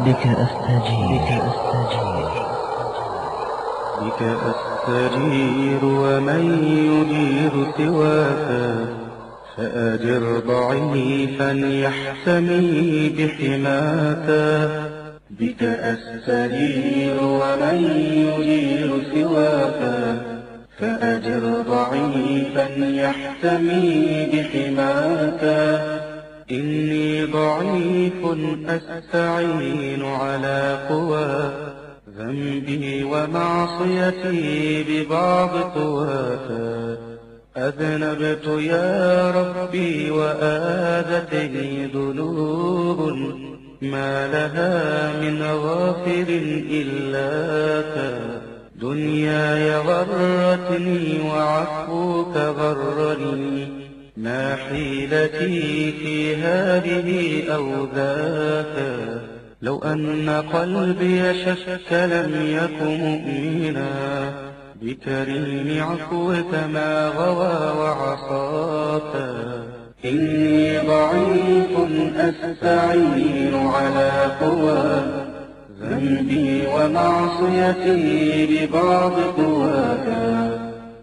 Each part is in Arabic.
بك أستجير ومن يجير سواك، فأجر ضعيفا يحتمي بحماك. بك أستجير ومن يجير سواك، فأجر ضعيفا يحتمي بحماك. إني ضعيف أستعين على قوى ذنبي ومعصيتي ببعض قواك. أذنبت يا ربي وآذتني ذنوب ما لها من غافر إلاك. دنياي غرتني وعفوك غرني، ما حيلتي في هذه أو ذاك. لو أن قلبي شك لم يك مؤمنا، بكريم عفوك ما غوى وعصاك. إني ضعيف أستعين على قوى ذنبي ومعصيتي ببعض قواك.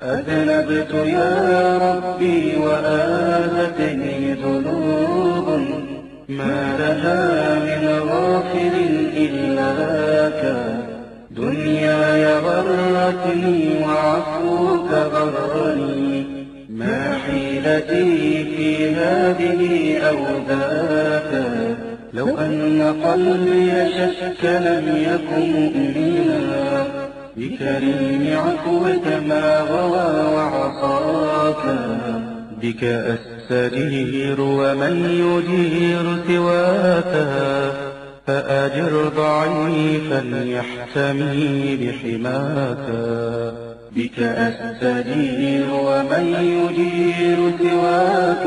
أذنبت يا ربي وآذتني ذنوب ما لها من غافر إلاك. دنياي غرتني وعفوك غرني، ما حيلتي في هذه أو ذاك. لو أن قلبي شك لم يك مؤمنا، بكريم عفوك ما غوى وعصاك. بك أستجير ومن يجير سواك، فأجر ضعيفا يحتمي بحماك. بك أستجير ومن يجير سواك،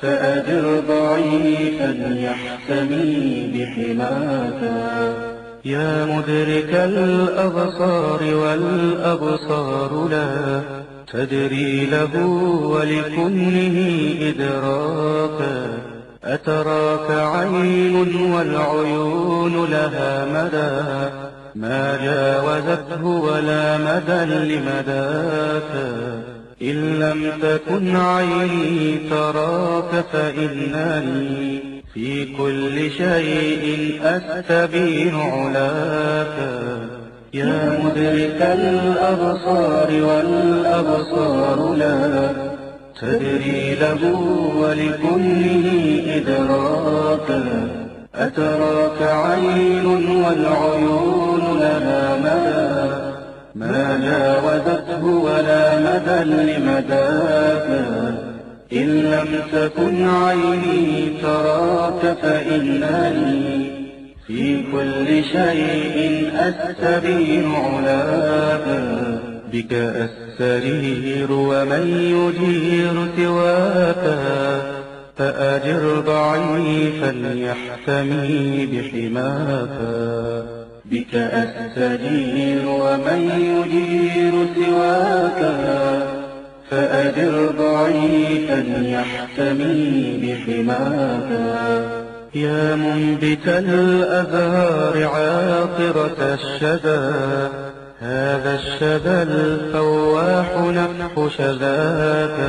فأجر ضعيفا يحتمي بحماك. يا مدرك الأبصار والأبصار لا تدري له ولكنه إدراكا. أتراك عين والعيون لها مدى، ما جاوزته ولا مدى لمداك. إن لم تكن عيني تراك فإنني في كل شيء أستبين علاك. يا مدرك الأبصار والأبصار لا تدري له ولكله إدراكا. أتراك عين والعيون لها مدى، ما جاوزته ولا مدى لمداك. إن لم تكن عيني تراك فإنني في كل شيء أستبين علاك. بك أستجير ومن يجير سواك، فأجر ضعيفا يحتمي بحماك. بك أستجير ومن يجير سواك، فأجر ضعيفا يحتمي بحماك. يا منبت الأزهار عاطرة الشذا، هذا الشذا الفواح نفح شذاك.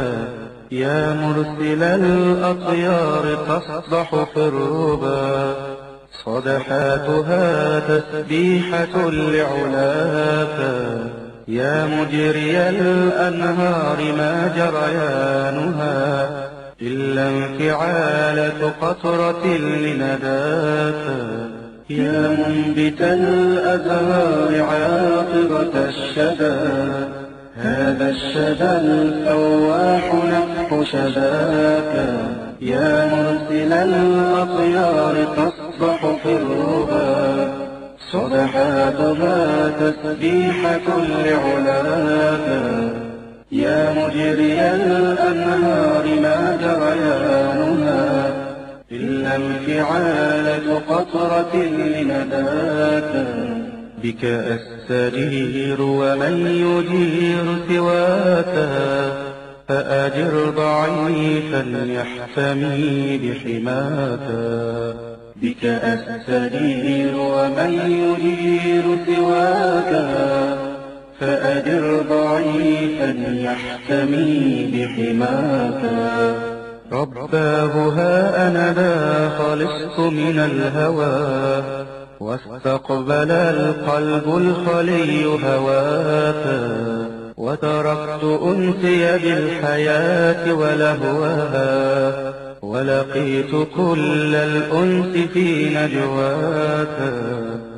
يا مرسل الأطيار تصدح في الربا، صدحاتها تسبيحة لعلاك. يا مجري الأنهار ما جريانها إلا انفعالة قطرة لنداك. يا منبت الأزهار عاطرة الشذا، هذا الشذا الفواح نفح شذاك. يا مرسل الأطيار تصبح في الربا، صدحاتها تسبيحة لعلاك. يا مجري الأنهار ما جريانها إلا انفعالة قطرة لنداك. بك أستجير ومن يجير سواك، فأجر ضعيفا يحتمي بحماك. بك أستجير ومن يجير سواك، فأجر ضعيفا يحتمي بحماك. رباه ها أنا ذا خلصت من الهوى، واستقبل القلب الخلي هواك. وتركت أنسي بالحياة ولهوها، ولقيت كل الأنس في نجواك.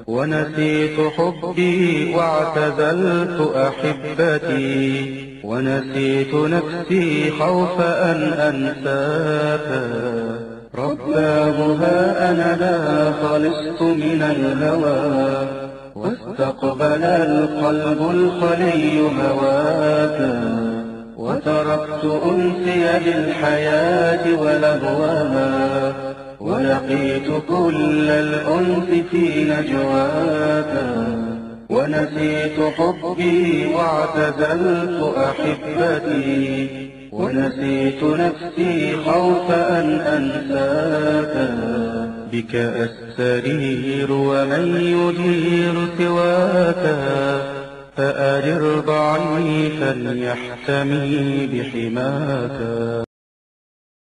ونسيت حبي واعتزلت أحبتي، ونسيت نفسي خوف أن أنساك. رباه ها أنا لا خلصت من الهوى، واستقبل القلب الخلي هواك. وتركت أنسي بالحياة ولهوها، ولقيت كل الأنس في نجواك. ونسيت حبي واعتزلت أحبتي، ونسيت نفسي خوف أن أنساك. بك أستجير ومن يجير سواك، فأجر ضعيفا يحتمي بحماك.